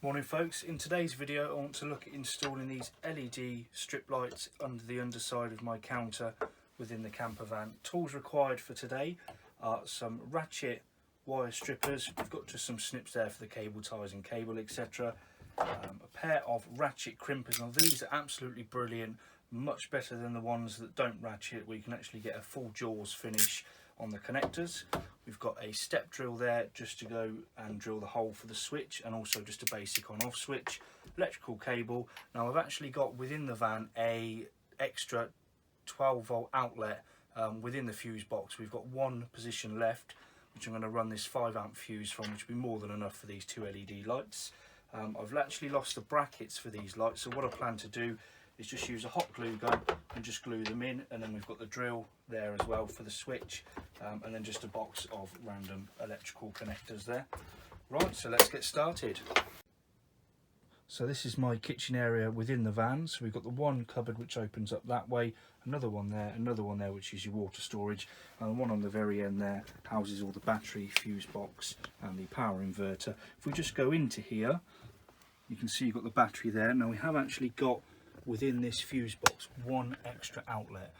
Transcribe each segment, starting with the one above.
Morning folks, in today's video I want to look at installing these LED strip lights under the underside of my counter within the camper van. Tools required for today are some ratchet wire strippers, we've got just some snips there for the cable ties and cable etc. A pair of ratchet crimpers. Now these are absolutely brilliant, much better than the ones that don't ratchet, where you can actually get a full jaws finish on the connectors. We've got a step drill there just to go and drill the hole for the switch, and also just a basic on off switch. Electrical cable. Now I've actually got within the van a extra 12 volt outlet within the fuse box. We've got one position left which I'm going to run this 5 amp fuse from, which will be more than enough for these two LED lights. I've actually lost the brackets for these lights, so what I plan to do is just use a hot glue gun and just glue them in, and then we've got the drill there as well for the switch, and then just a box of random electrical connectors there. Right, so let's get started. So this is my kitchen area within the van. So we've got the one cupboard which opens up that way, another one there which is your water storage, and one on the very end there houses all the battery, fuse box and the power inverter. If we just go into here, you can see you've got the battery there. Now we have actually got within this fuse box one extra outlet,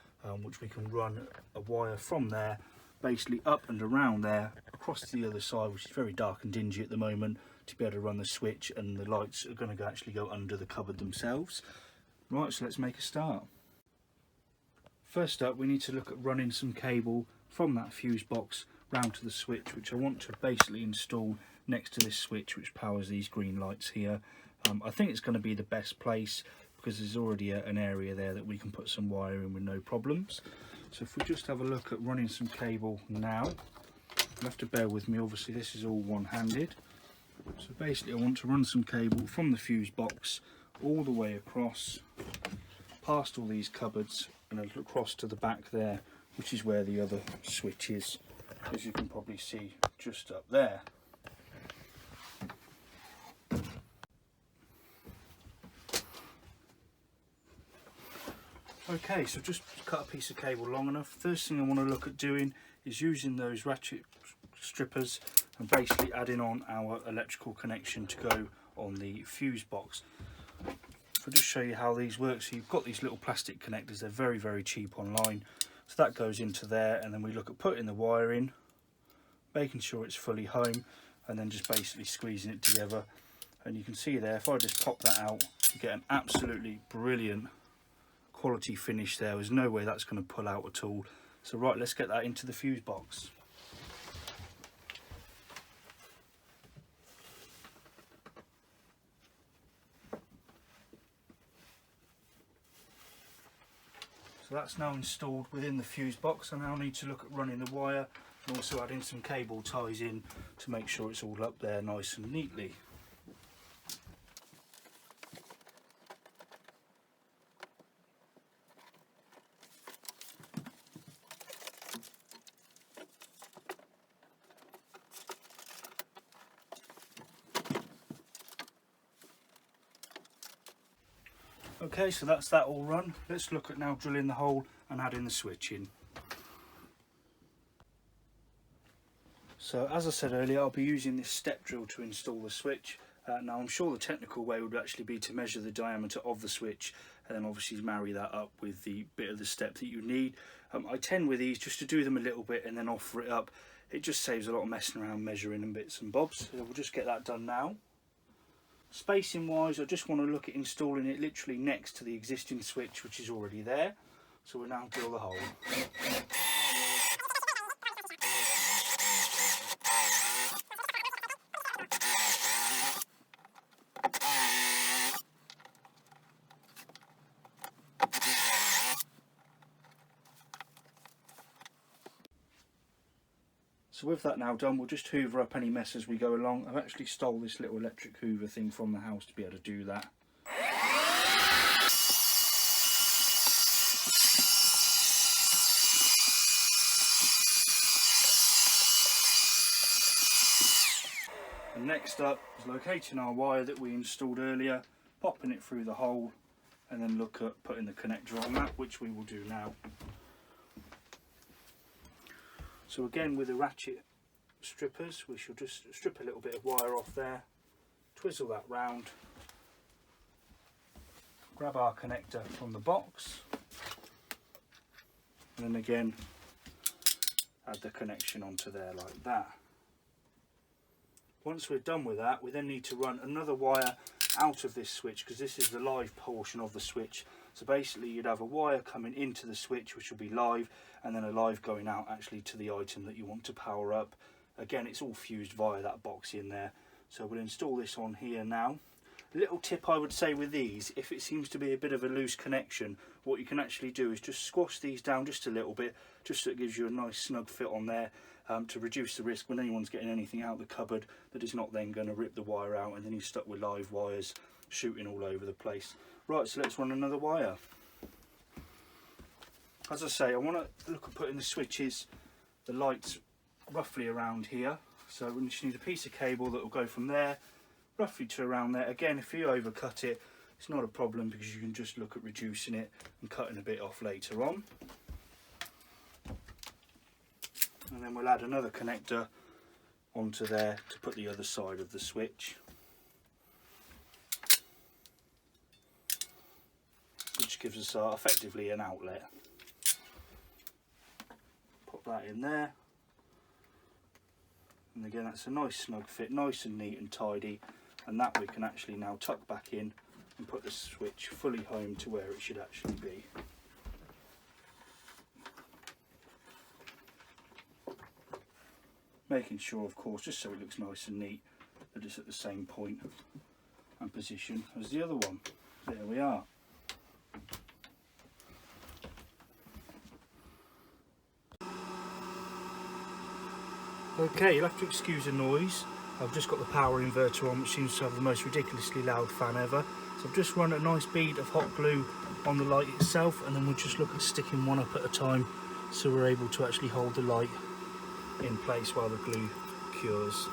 which we can run a wire from there basically up and around there across to the other side, which is very dark and dingy at the moment, to be able to run the switch, and the lights are going to actually go under the cupboard themselves. Right, so let's make a start. First up, we need to look at running some cable from that fuse box round to the switch, which I want to basically install next to this switch which powers these green lights here. I think it's going to be the best place because there's already an area there that we can put some wire in with no problems. So if we just have a look at running some cable now, you'll have to bear with me, obviously this is all one-handed. So basically I want to run some cable from the fuse box all the way across, past all these cupboards and across to the back there, which is where the other switch is, as you can probably see just up there. Okay, so just cut a piece of cable long enough. First thing I want to look at doing is using those ratchet strippers and basically adding on our electrical connection to go on the fuse box. I'll just show you how these work. So you've got these little plastic connectors, they're very, very cheap online. So that goes into there, and then we look at putting the wire in, making sure it's fully home, and then just basically squeezing it together. And you can see there, if I just pop that out, you get an absolutely brilliant quality finish there. There's no way that's going to pull out at all. So right, let's get that into the fuse box. So that's now installed within the fuse box. I now need to look at running the wire and also adding some cable ties in to make sure it's all up there nice and neatly. Okay, so that's that all run. Let's look at now drilling the hole and adding the switch in. So as I said earlier, I'll be using this step drill to install the switch. Now I'm sure the technical way would actually be to measure the diameter of the switch and then obviously marry that up with the bit of the step that you need. I tend with these just to do them a little bit and then offer it up. It just saves a lot of messing around measuring and bits and bobs. So we'll just get that done now. Spacing wise, I just want to look at installing it literally next to the existing switch, which is already there. So we'll now drill the hole. So with that now done, we'll just hoover up any mess as we go along. I've actually stole this little electric hoover thing from the house to be able to do that. And next up is locating our wire that we installed earlier, popping it through the hole, and then look at putting the connector on that, which we will do now. So again, with the ratchet strippers, we shall just strip a little bit of wire off there, twizzle that round, grab our connector from the box, and then again add the connection onto there like that. Once we're done with that, we then need to run another wire out of this switch, because this is the live portion of the switch. So basically you'd have a wire coming into the switch which will be live, and then a live going out actually to the item that you want to power up. Again, it's all fused via that box in there. So we'll install this on here now. A little tip I would say with these, if it seems to be a bit of a loose connection, what you can actually do is just squash these down just a little bit, just so it gives you a nice snug fit on there, to reduce the risk when anyone's getting anything out of the cupboard that is not then going to rip the wire out, and then you're stuck with live wires shooting all over the place. Right, so let's run another wire. As I say, I want to look at putting the switches, the lights roughly around here. So we just need a piece of cable that will go from there roughly to around there. Again, if you overcut it, it's not a problem, because you can just look at reducing it and cutting a bit off later on. And then we'll add another connector onto there to put the other side of the switch, which gives us effectively an outlet. Put that in there, and again that's a nice snug fit, nice and neat and tidy, and that we can actually now tuck back in and put the switch fully home to where it should actually be. Making sure, of course, just so it looks nice and neat, that it's at the same point and position as the other one. There we are. Okay, you'll have to excuse the noise. I've just got the power inverter on, which seems to have the most ridiculously loud fan ever. So I've just run a nice bead of hot glue on the light itself, and then we'll just look at sticking one up at a time so we're able to actually hold the light in place while the glue cures.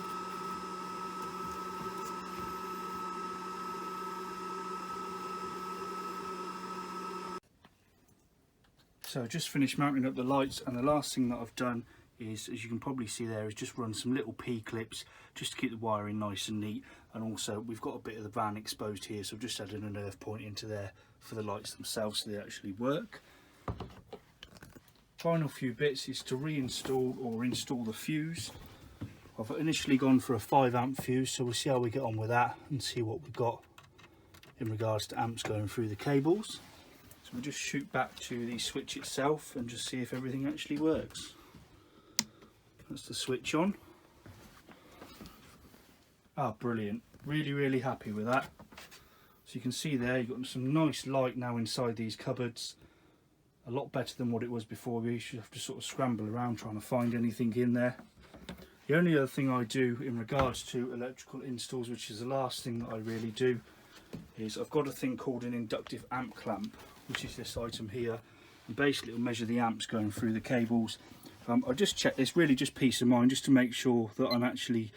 So I just finished mounting up the lights, and the last thing that I've done is, as you can probably see there, is just run some little P-clips just to keep the wiring nice and neat. And also we've got a bit of the van exposed here, so I've just added an earth point into there for the lights themselves so they actually work. Final few bits is to reinstall or install the fuse. I've initially gone for a 5 amp fuse, so we'll see how we get on with that and see what we've got in regards to amps going through the cables. So we'll just shoot back to the switch itself and just see if everything actually works. That's the switch on. Ah, brilliant. Really happy with that. So you can see there, you've got some nice light now inside these cupboards. A lot better than what it was before. We should have to sort of scramble around trying to find anything in there. The only other thing I do in regards to electrical installs, which is the last thing that I really do, is I've got a thing called an inductive amp clamp, which is this item here, and basically it'll measure the amps going through the cables. I just check this, really just peace of mind, just to make sure that I'm actually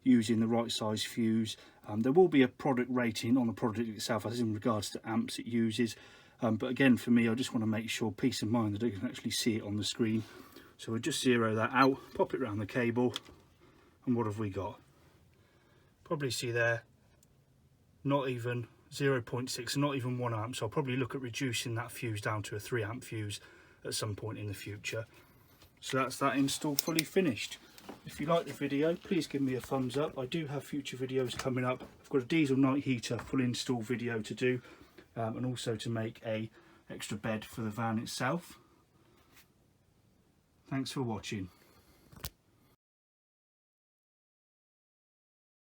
using the right size fuse. There will be a product rating on the product itself as in regards to amps it uses. But again, for me, I just want to make sure, peace of mind, that I can actually see it on the screen. So we'll just zero that out, pop it around the cable, and what have we got? Probably see there, not even 0.6, not even 1 amp. So I'll probably look at reducing that fuse down to a 3 amp fuse at some point in the future. So that's that install fully finished. If you like the video, please give me a thumbs up. I do have future videos coming up. I've got a diesel night heater full install video to do, and also to make a extra bed for the van itself. Thanks for watching.